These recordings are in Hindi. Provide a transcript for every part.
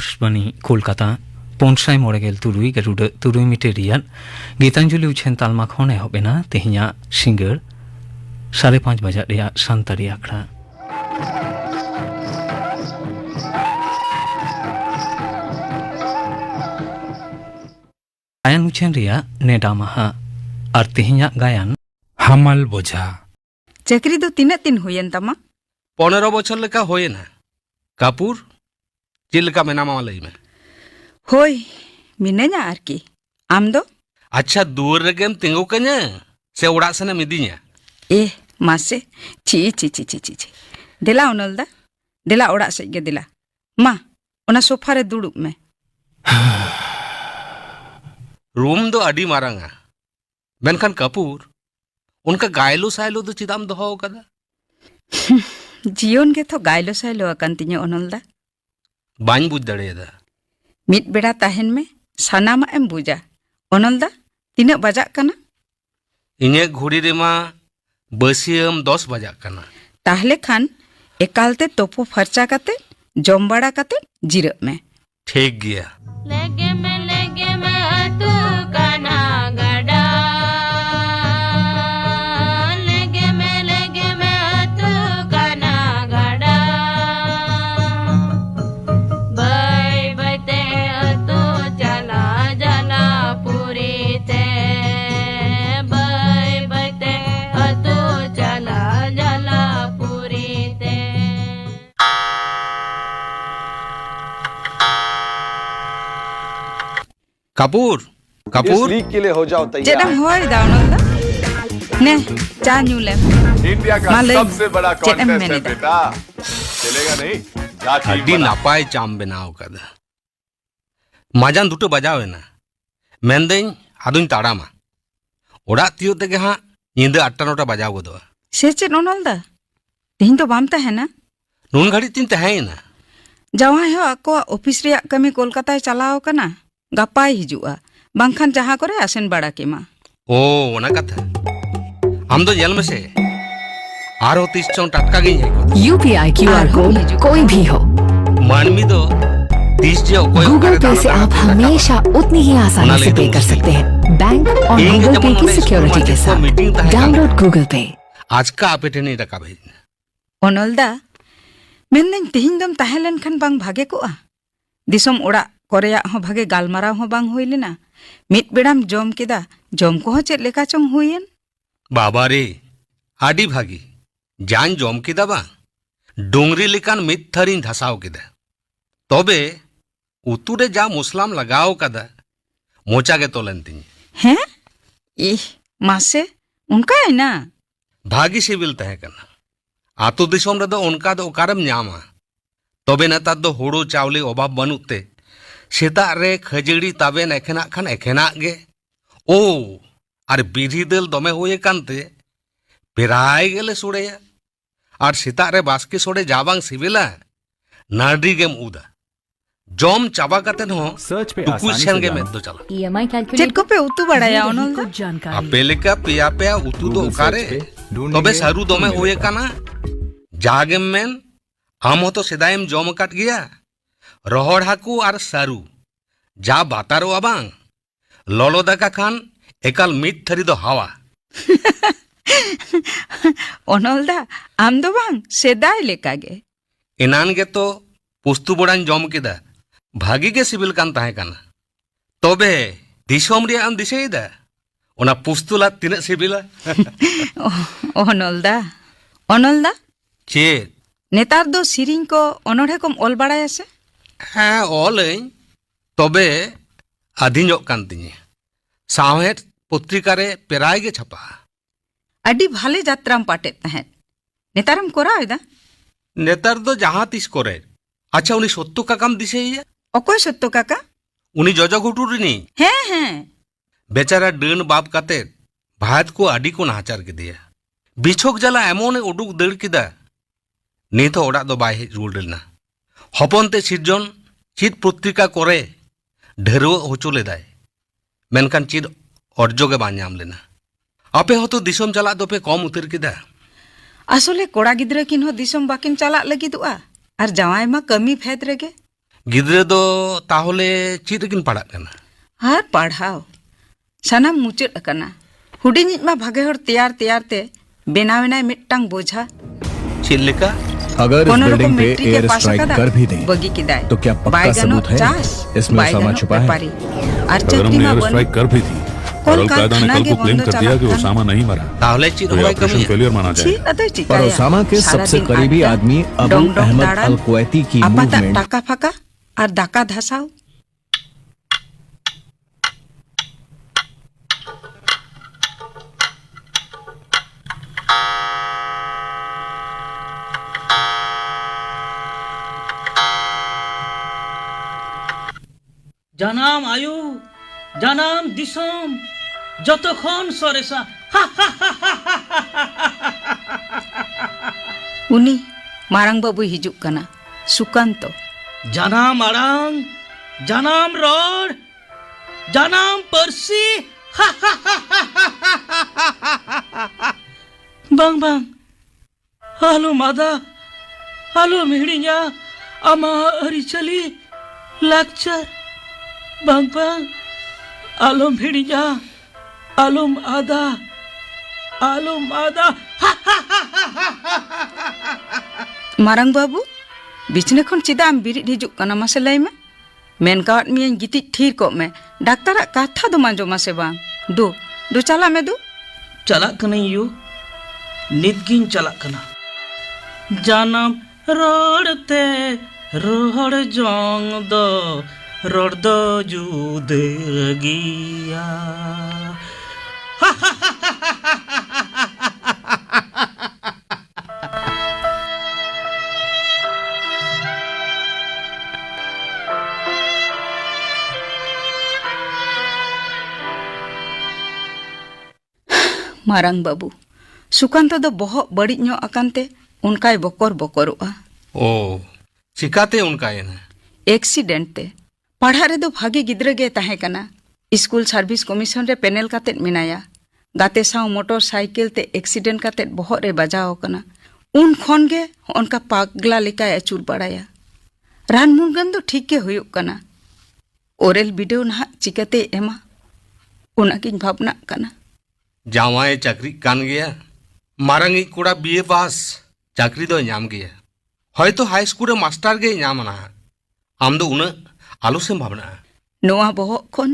आकाशवाणी कोलकाता 500 गरुड़ तुरुई मिटे रियान गीतांजलि उछेन तालमा खन एहबेना तेहिया सिंगर 5:30 बजा रिया सानतारी आखड़ा गायन उछेन रिया नेडा माहा और तेहिया गायन हमाल बोझा चक्री दो तीन दिन हुयन तमा 15 बछर लेका होयेना कापूर चेद लेका मेनामा लई में होय मिनेना आरकी आम दो अच्छा दूर रेगेम तिंगु कन्या से उड़ा सने मिदिnya ए मासे ची ची ची ची ची दिला उनलदा दिला उड़ा से गे दिला मा ओना सोफा रे दुड़ुब में रूम दो अडी मारांगा मेनखान कपूर उनका गायलो सायलो दो चिदाम दोहो कदा जीवन के तो गायलो सायलो अकन तिnya ओनलदा बाñ बुझ दड़ेदा मिट बेड़ा ताहेन में सानामा एम बुझा ओनलदा तीना बजाक कना इने घुड़ी रेमा बसियम 10 बजाक कना ताहले खान एकालते तोपो फरचा काते जम बड़ा काते जिरब में ठीक गया लगे में तू काना गड़ा लगे में तू काना गड़ा बाय बते तू चला जला पूरी ते बाय बते तू चला जला पूरी ते कपूर कपूर इस लीग के लिए हो जाओ तैयार। जेडम होय दा ओनलदा ने चा न्यूले इंडिया का मालूम, सबसे बड़ा चेतन कॉन्टेस्ट मैंने है दा। बेटा चलेगा नहीं जा टीम अड्डी बना। नापाय चाम बनाव कदा माजान दुटो बजावेना मेनदेñ आदुñ ताड़ामा ओड़ा तियो तेगे हां निंदा 8-9 बजाव गोदवा से चेद ओनलदा तिहिन तो बाम ताहेना नुन घड़ी तीन तहेना जावाई हो आको ऑफिस रे कमी कोलकाता चलाओ कना गपाई हिजुआ बांखान जहां करे आसेन बड़ा केमा ओ ओना कथा हम तो जेल में से आरो 30 चों टटका गई है UPI QR कोड कोई भी हो मानमी दो 30 जो कोई गूगल पे से आप हमेशा उतनी ही आसानी से पे कर सकते हैं बैंक और गूगल पे की सिक्योरिटी के साथ डाउनलोड गूगल पे आज का आपेटे नहीं रखा भाई ओनलदा मेनदेन तिहिन दम ताहेलन खान बांग भागे कोआ दिसम ओड़ा कोरेया हो भागे गालमाराव हो बांग होई लेना मिट बेड़ाम जम केदा जम को हो चेद लेका चंग हुईन बाबा रे आडी भागी जान जम किदा बा डोंगरी लिकान मित थरिन धसाव किदा तबे उतु रे जा मुस्लाम लगाव कदा मोचा के तोलन तिन हैं ई मासे उनका है ना भागी सिविल तहे कना आतो दिसोम रे दो उनका दो ओकारम न्यामा तबे नेतार दो हुड़ो चावले अभाव बनुते सेता रे खजड़ी ताबेन एखेना खान एखेना गे ओ आर बिधी दल दमे होये कानते पेराय गेले सोड़ेया आर सेता रे बास्के सोड़े जाबांग सिविला नाडी गेम उदा जम चाबा कातेन हो टुकु सेन गे में दो चला EMI चेद को पे उतु बड़ाया ओनलदा आपे लेका पिया पे उतु दो ओकारे तबे सारू दमे होये काना जागेम मेन हम हो तो सेदायम जम काट गया रोहड़ हाकू और सारू जा बातारो आबांग ललो दाका खान एकाल मिट थरी दो हवा ओनलदा आम दो बांग सेदाय लेका गे इनान गे तो पुस्तु बड़ान जम केदा भागी के सिविल कान ताहे काना तबे दिसोम रे आम दिसेदा ओना पुस्तुला तिना सिविला ओनलदा ओनलदा चे नेतार दो सिरिंग को ओनोढ़े कोम ओल बड़ाया से हाँ ओलई तबे आधीनोग कान तिᱧ साहेद पत्रिका रे पेराय गे छापा अड्डी भाले जात्राम पाटे तहें नेतारम कोराव एदा नेतार दो जहां तीस करे अच्छा उनी सत्तू काकाम दिसेया ओकोय सत्तो काका उनी जजो घुटुर रिनी हैं हैं बेचारा डन बाप काते भात को आडी को नाचार के दिया बिछोक जला एमोने उडुक दड़ किदा नित ओड़ा दो बाय हेज रुडलना हपनते सिरजन चित पत्रिका करे ढेरो होचो लेदाय मेनखान चित अर्जो के बा नाम लेना आपे हतो दिसम चला दोपे कम उतर किदा असले कोड़ा गिद्रा किन हो दिसम बाकिन चला लगी दुआ और जवाय मा कमी फेद रेगे गिद्रे दो ताहले चीज किन पढ़ा करना हर पढ़ाओ सनाम मुचाद अकना हुडिनिज मा भागे हर तैयार तैयार ते बेनावेना मिट्टांग बोझा चीज लेका अगर इस बिल्डिंग पे एयर स्ट्राइक कर भी दें बगी किदाय तो क्या पक्का सबूत है इसमें सामान छुपा है? अगर हमने एयर स्ट्राइक कर भी थी और अलकायदा ने कल को क्लेम कर दिया कि ओसामा नहीं मरा ताहले चीज तो ये होगा ऑपरेशन कमी फेलियर माना जाएगा। पर ओसामा के सबसे करीबी आदमी अबू अहमद अल कुवैती की मूवमेंट टाका फाका और दाका धसाओ জানাম আয়ু জানাম দিসম যতক্ষণ সরেসা उनी मारंग बाबू हिजुक कना सुकांतो জানাম আড়াং জানাম রড জানাম পার্সি বাং বাং হ্যালো মাদা হ্যালো মিহিড়িয়া আমা আরিচালি লাকচার বাং বাং আলম ভিড়িয়া আলম আদা मारंग बाबू बिचने खन चिदा बिरिद हिजुक कना मासे लय में मेन काट मिया गिति ठीर को में डाक्टर कथा दो मांजो मासे बांग दो चला में दो चला कना यू निदगिन चला कना जानम रोड़ते रोड़ जोंग दो रोड़ दो जुदे गिया मारंग बाबू सुकांत दो बहुत बड़ी नो अकांते उनका बकर बकरोआ ओ चिकाते उनका ये ना एक्सीडेंट ते पढ़ा रे दो भागे गिद्रे गे ताहे कना स्कूल सर्विस कमीशन रे पैनल काते मिनाया गाते साव मोटरसाइकिल ते एक्सीडेंट काते बहुत रे बजाओ कना उन खन गे उनका पागला लेका अचूर बड़ाया रान मुर्गन दो ठीक के हुयुक कना ओरेल वीडियो ना चिकाते एमा उनाकिन भावना कना जावाए चाकरी कान गया मारंगी कुड़ा बीए पास चाकरी दो नाम गया हयतो हाई स्कूल रे मास्टर गे नाम ना आम दो उन आलू से भावना नोआ बहुत खन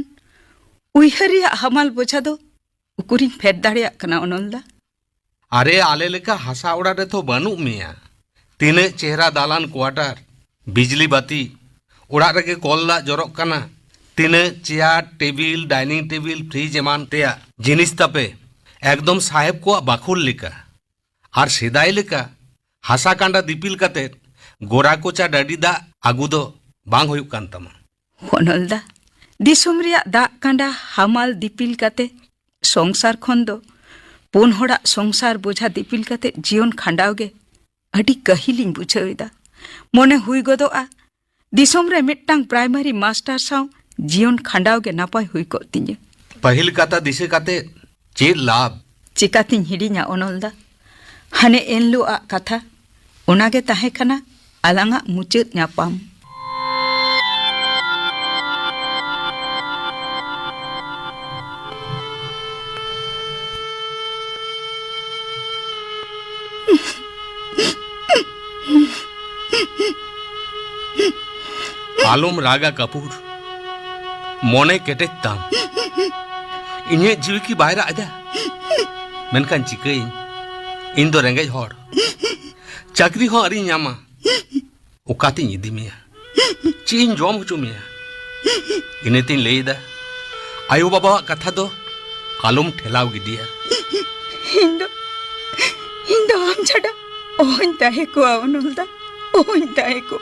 उइहरिया हमाल बोझा दो उकुरिन फेर दाड़िया कना ओनलदा अरे आले लेका हसा उड़ा रे तो बनू मिया तीने चेहरा दालान क्वार्टर बिजली बाती उड़ा रे कॉल दा जरक कना तीने chair table dining table fridge एमान तेया जिनिस तापे एकदम साहेब को बाखुल लेका और सेदाय लेका हसा कांडा दिपिल काते गोरा कोचा डाडी दा आगु दो बांग होयुक कान तमा ओनलदा दिसुम रिया दा कांडा हमाल दिपिल काते संसार खन दो पुन होड़ा संसार बोझा दिपिल काते जीवन खांडाव गे अडी कहिलिन बुझावेदा मोने हुई गदोआ दिसुम रे मिट्टांग प्राइमरी मास्टर साव जीवन खांडाव गे नापाय हुई को तिnye पहिल काता दिसे काते चेद लाभ चिकातिन हिडिnya ओनलदा हने एनलु आ कथा ओनागे ताहे कना आलांगा मुचाद न्यापाम आलम रागा कपूर मोने केटे ताम इन्हें जीव की बाहर आजा मेनकान चिकई इन दो रेंगेज हॉर चाकरी हो अरी न्यामा उकाती इदी मिया चीन जोम हुचु मिया इन्हें तीन लेदा आयो बाबा कथा दो आलम ठेलाव गिदिया हिंदो हम छड़ा ओन ताहे को आवनलदा ओन ताहे को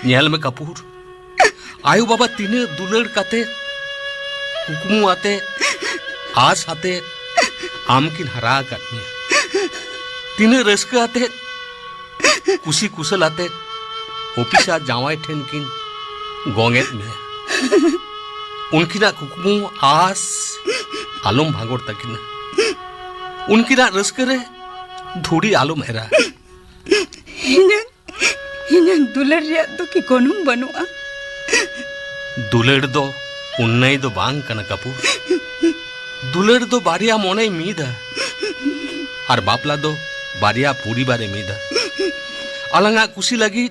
नेल में कपूर आयो बाबा तीने दुलड़ काते कुकुमु आते आस आते आमकिन हरा काटने तीने रस्क आते कुशी कुशल आते ऑफिसा जावाई ठेन किन गोंगेत में उनकिना कुकुमु आस आलम भागोर तकिना उनकिना रस्क रे धूड़ी आलम हेरा इन्हें दुलर रिया तो की कोनुम बनुआ दुलेड़ दो उन्नई दो बांग कना कपूर दुलेड़ दो बारिया मोने मीदा और बापला दो बारिया पूरी बारे मीदा अलंगा कुशी लगी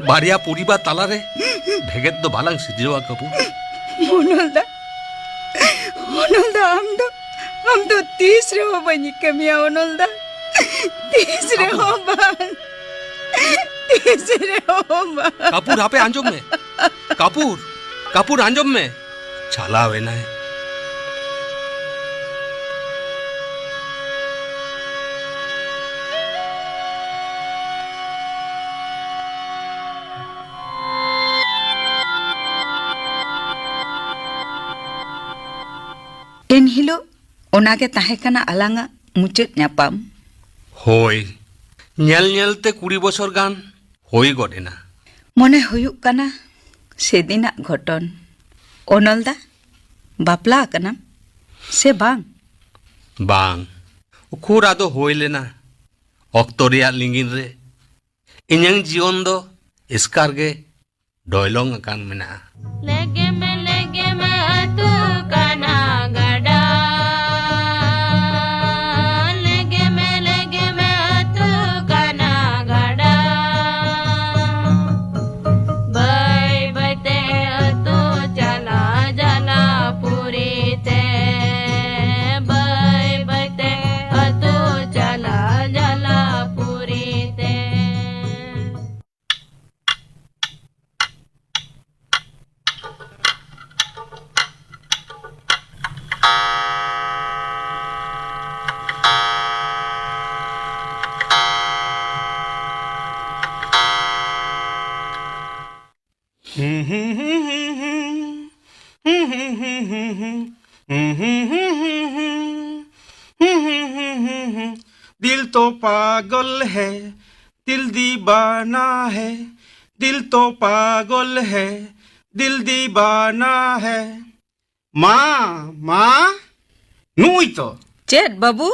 बारिया पूरी बा ताला रे भेगेत दो बालंग सिजवा कपूर ओनोलदा हम तो तीसरे हो बनी कमिया ओनोलदा तीसरे हो बांग तीसरे हो बांग कपूर हापे आंजोम में कपूर आंजोम में छाला वेना है इन हिलो ओनागे ताहे कना अलंगा मुचेत न्यापाम होय नेल नेलते 20 बछर गान होई गडेना मने हुयुक कना सेदिना घटन ओनलदा बापला कना से बांग खुरा दो होय लेना ऑक्टो रिया लिंगिन रे इन्यंग जीवन दो इसकार गे डोयलोंग कान मेना लगे में तू काना गड़ा लगे में तू काना गड़ा बाय बते तू चला जला पूरी ते बाय बते तू चला जला पूरी ते दिल तो पागल है दिल दीवाना है दिल तो पागल है दिल दीवाना है माँ नुई तो चेत बाबू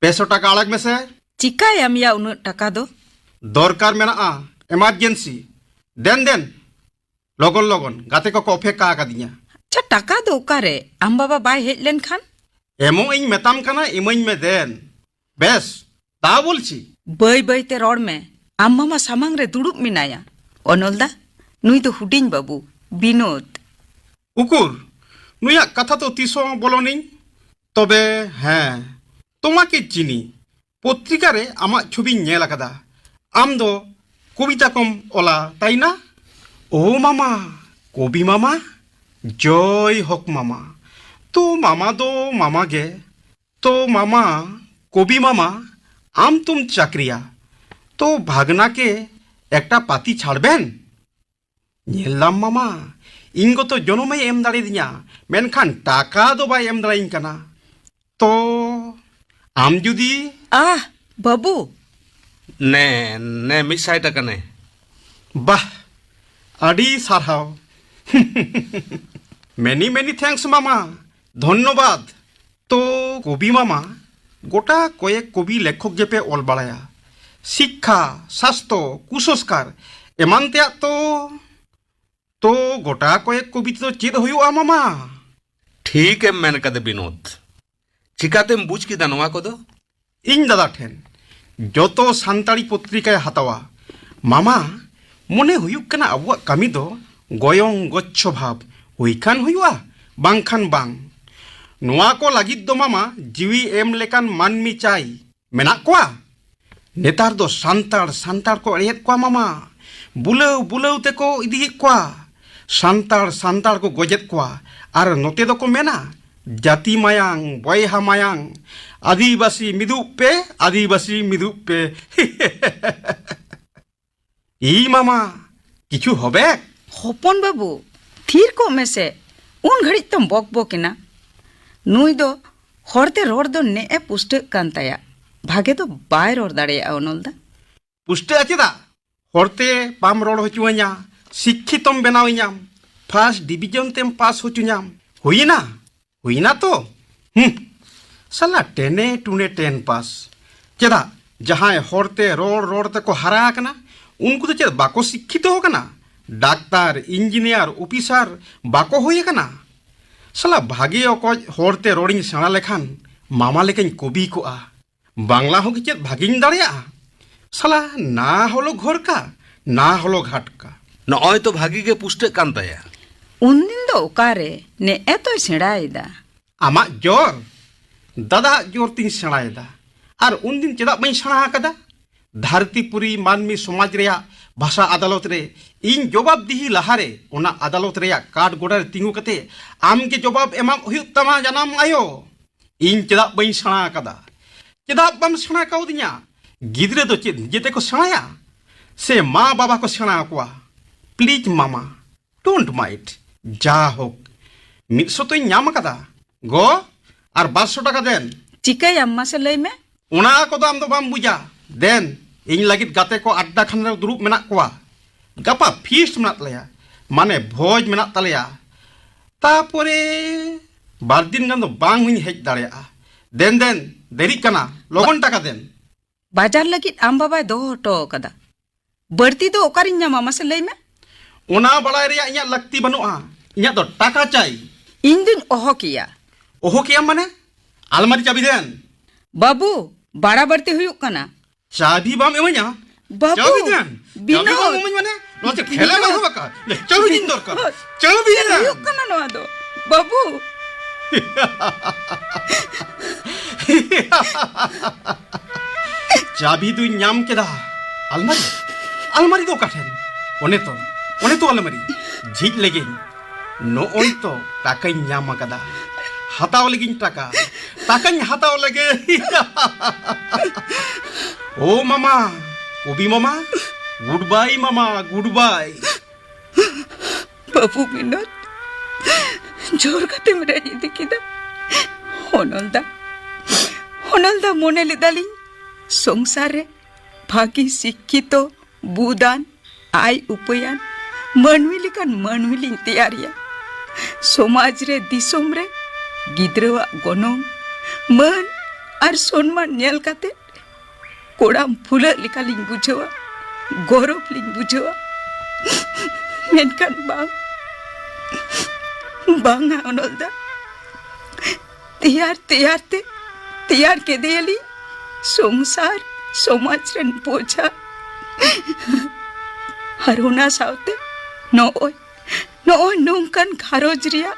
पेसो टाका अलग में से चिकायाम या उन टका दो दरकार मेना इमरजेंसी देन लगन गाते को कॉफे का दिया अच्छा टका दो कारे आम बाबा बाय हेज लेन खान एमो इन मेताम कना इमइन में देन बेस ता बोलছি बई बई ते रोड में आम मामा सामांग रे दुड़ुब मिनाया ओनलदा नुई तो हुडिंग बाबू विनोद उकुर नुया कथा तो तीसो बोलो नहीं तबे हाँ তোমাকে চিনি পত্রিকারে আমার ছবি নেল আকাদা আম দো কবিতা কম ওলা তাই না ও মামা কবি মামা জয় হক মামা তো মামা দো মামা গে তো মামা কবি মামা আম তুম চাকরিয়া তো ভাগনাকে একটা পাতি ছাড়বেন নেলাম মামা ইঙ্গ তো জনমে এম দাঁড়িয়ে দিয়া মেনখান টাকা দো বাই এম দাঁড়াইন কানা তো आम जुदी बाबू ने मिसाई टका ने बाह आडी सारहाव मेनी थैंक्स मामा धन्यवाद तो कवि मामा गोटा कयेक कवि लेखक जेपे ऑल बाड़ाया शिक्षा स्वास्थ्य कुसंस्कार एमान तेया तो गोटा कयेक कवि तो चेद हुयुआ मामा ठीक है मेन कदे विनोद चिकातेम बुझ किदा नवा कोदो इन दादा ठेन जोतो सान्ताड़ी पत्रिका हतावा मामा मने हुयुक कना अबुआ कामी दो गयं गच्छ भाव हुइखान हुयुआ बांखान बांग नोआ को लागिद दो मामा जीवी एम लेकान मानमी चाई मेना कोआ नेतार दो सांतार को अड़ेत कोआ मामा बुलाव ते को इदियेत कोआ सांतार को गजेत कोआ आर नोते दो को मेना जाति मायांग बयहा मायांग आदिवासी मिदुप पे ई मामा किछु होबे हपन बाबू थीर को में से उन घड़ी तुम बक ना नुई दो हरते रोड दो ने पुष्ट कांताया भागे तो बाय रोड दाड़े ओनलदा पुष्ट आचेदा हरते पाम रोड होचुआ냐 शिक्षितम बनावኛम फर्स्ट डिवीजन तेम पास होचुኛम हुईना तो साला टेने टूने 10 पास चेदा जहां हरते रोड ते को हरा कना उनको तो चेद बाको शिक्षित हो कना डाक्तार इंजीनियर ऑफिसर बाको होए कना साला भागे अकज होरते रोडिंग सेना लेखान मामा लेकिन कवि को आ बांग्ला हो कि चेद भागिंग दाड़िया साला ना हलो घर का ना हलो घाट का नॉय तो भागी के पुष्टे कान तया उनदिन दो ओकारे ने एतो सेड़ायदा आमा जोर दादा जोर तीन सेड़ायदा और उनदिन चेदा बई सेड़ा कदा धरतीपुरी मानमी समाज रेया भाषा अदालत रे इन जवाब दिही लहारे ओना अदालत रेया काट गोड़ा रे तिंगु कते आम के जवाब एमाम हुयु तमा जनाम आयो इन चेदा बई सेड़ा कदा चेदा बम सेड़ा काउदिया गिद्रे दो चेद जेते को सेड़ाया से माँ बाबा को सेड़ा कोआ प्लीज मामा डोंट माइट जा होक मिसो तो नाम कदा गो और 200 टाका देन चिकाय अम्मा से लई में उना को दाम दो बाम बुझा देन इन लगित गाते को अड्डा खान रे दुरुब मेना कोआ गपा फीस्ट मेना तलेया माने भोज मेना तलेया तापरे बार दिन गन दो बांग हुई हेज दाड़िया देन देन देरी कना लोगन टाका देन बाजार लगित आम बाबा दो हटो कदा बढ़ती दो ओकारिन न्यामा मा से लई में उना बड़ाई रेया इया लगती बनुआ इया तो टाका चाई इन दिन ओहो किया माने अलमारी चाबी देन बाबू बाड़ा बढ़ती हुई कना चाबी बाम एमanya बाबू चाबी देन बिनो चाबी बाम एमanya माने नोते खेले में होबा का ले चाबी दिन दरकार चाबी देन हुई कना नोआ दो बाबू चाबी दु ᱧᱟᱢ केदा अलमारी अलमारी दो काठेन ओने तो अलमारी झिज लेगे नो ओन तो टाका ᱧाम कदा हताव लेगिन टाका हताव लगे ओ मामा कवि मामा गुड बाय मामा गुड बाय बाबू विनोद जोर कते मेरे इदी किदा होनलदा मोने लेदाली संसार रे भागी शिक्षित बुदान आय उपयान मनविली तैयारिया समाज रे दिसोम रे गिद्रवा गनोंग मन और सम्मान नेल काते कोड़ाम फुल लिकालिंग बुझवा गौरव लिंग बुझवा मेनकान बांगा अनलदा तैयार के देली संसार समाज रन पोछा हरुना सावते नोय नोंकान घारोज रिया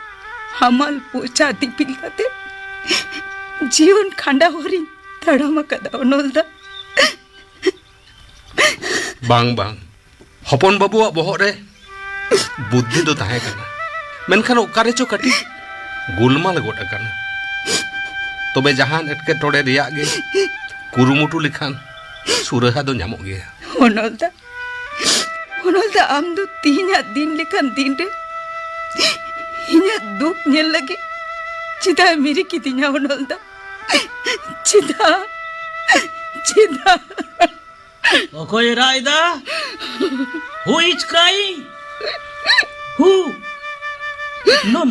हमाल पोछा दिपिल काते जीवन खांडा होरी तड़ामा कदा अनलदा बांग हपन बाबुआ बहर रे बुद्धि दो ताहे कना मेनखान ओकारे चो कटी गुलमाल गोट कना तबे जहान एटके टोड़े रिया गे कुरुमुटु लिखान सुरहा दो ᱧᱟᱢᱚᱜ गया होनलदा आम दो तीना दिन लिखान दिन रे इना दुख नेल लगे चिदा मेरी कितिना होनलदा चिदा ओकोय रायदा who is crying who no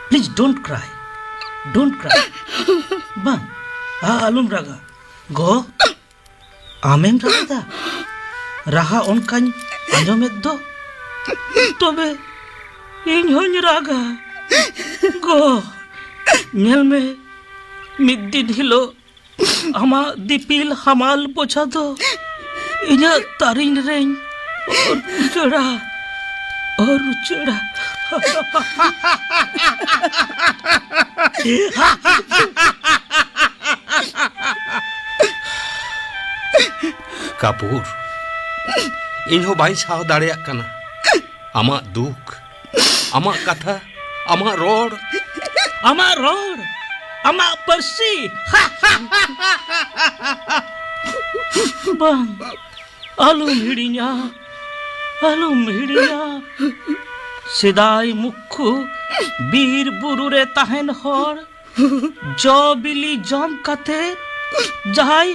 please don't cry bang alum raga go amem raga raha onkañ anjomet do tobe इन होñ रागा गो ñel me mid din hilo ama dipil hamal pocha do inya tarin reñ और चढ़ा कापूर इन हो बाई साव दाड़िया कना आमा दुख आमा कथा आमा रोड आमा परसी bang alum hidinya सेदाई मुखु बीर बुरु रे ताहेन हर जो बिली जम काते जहाई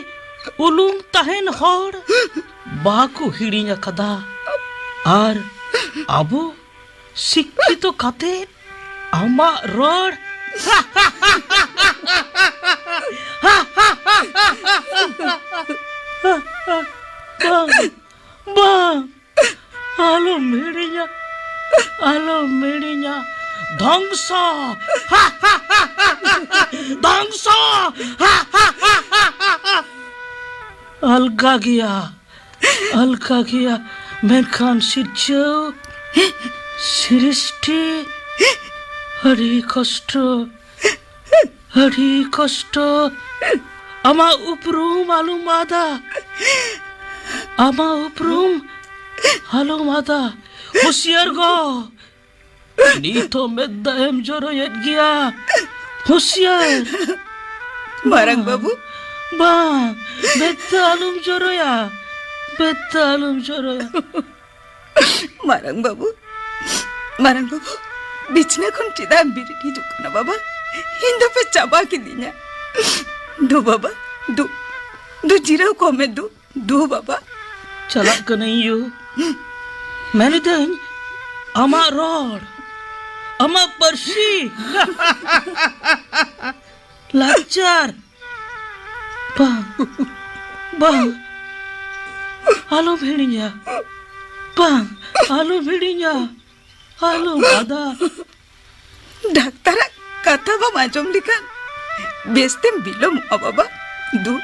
उलुम ताहेन हर बाकु हिड़िंग कदा आर आबो शिक्षित काते आमा road Bang, halo mirinya, halo mirinya, dongso, ha ha ha ha ha, dongso, ha ha ha ha ha. Alga gya, menkan sirjau, siristi, hari kosto, ama uprum alumada. Ama uprum halo mata hoशियार go nito medda em joroyet gya hoशियार Marang babu, bang medda alum joroya Marang babu, bichna kon cida birit hijuk na baba, hinda pe chaba ki dinya. Do baba, do jirau ko me do baba. chalak ka nahi yo maine den ama rod ama parsi lajar bang halo bhedinya bang halo bhedinya halo ada Daktar kata ba majom likan. Bestem bilom baba. Do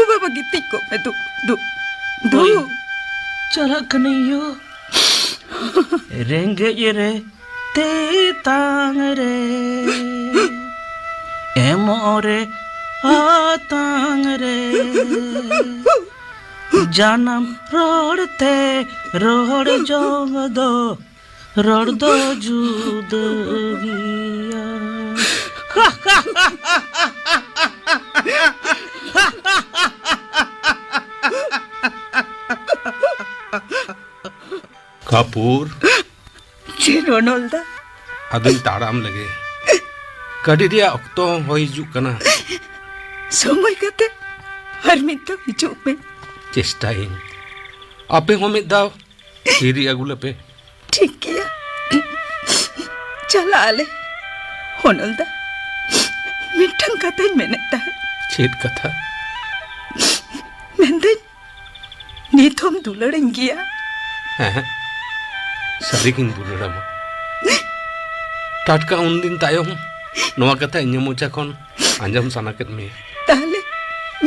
baba gitik ko me do. chalak ka nahi yo renge re te tang re emore atang re janam rodte rod jong do rod do judagiya Kapoor Ronalda. अदुई ताड़ाम लगे कड़ी रिया अक्तो हो हिजुक कना Somoy kate har minta hijuk me. चेष्टाइन आपे हो मित दाव हिरी अगुले पे ठीक किया. चला आले. Ronalda. Mintang kata meneta hai. छेद कथा Menden. Ni thom duladeng gya. हैं सरिकिंग बुलरामा टाटका उन दिन तायम नवा कथा इन्हें मुझे कौन अंजम सनाकत में Tale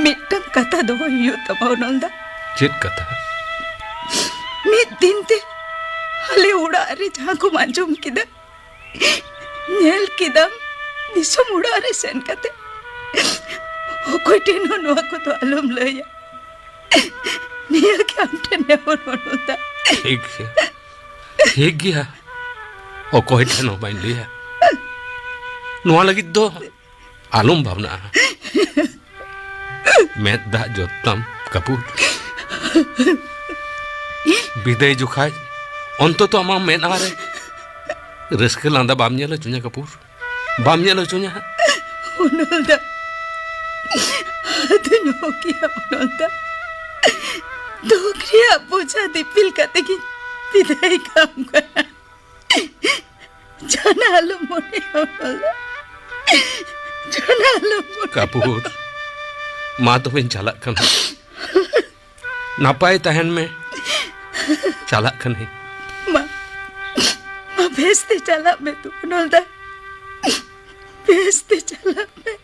mitang kata do yu tama Ronalda. चेद कथा Mit dinte hale uda are jahan ko manjom kida. Nyel kidam disam uda are sen kate. Okoi teno noa ko to alum laya. Niya ke amte ne Ronalda. ठीक गया और कोई ठनो बाइन लिया नवा लगी दो आलम भावना मैं दा जोतम कपूर विदय जुखाय अंत तो अमा मैं ना रे रस्के लांदा बामnya ला चुnya कपूर बामnya ला चुnya Ronalda. Aduh kiya Ronalda. Do kriya boja dipil kate ki bidai kam kara. Jana alum mone Ronalda. Jana alum mone. Kapoor माँ तो बिन चालक कन नापाए तहन में चालक कन है Ma भेजते चला मैं तू Ronalda. भेजते चला मैं.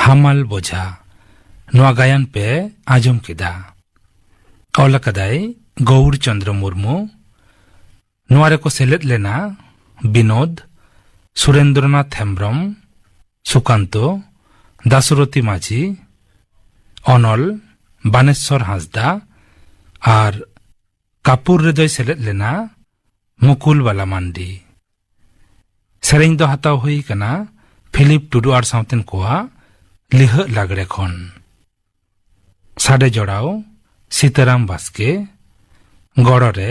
हामल बोझा नवा गायन पे आजम किदा ऑल कदाई गौर चंद्र मुर्मू नवारे को सेलेद लेना विनोद सुरेंद्रनाथ हेम्ब्रम सुकांतो दासुरती माझी अनल बानेश्वर हांसदा और कापुर रेदय सेलेद लेना मुकुल वाला मांडी सेरेंग दो हताव हुई कना फिलिप टुडू आर साउतेन कोआ लिह लागड़े खन साडे जोड़ाओ सीताराम बास्के गड़रे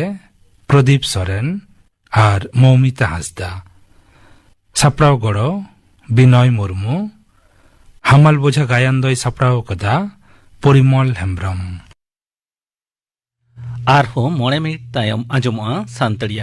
प्रदीप सोरेन और मौमिता हांसदा सापड़ाव गड़ो बिनय मुर्मू हामल बोझा गायन दय सापड़ाव कदा परिमल हेम्ब्रम आरहो मोड़े मिनिट तायम आंजमोआ सानतड़िया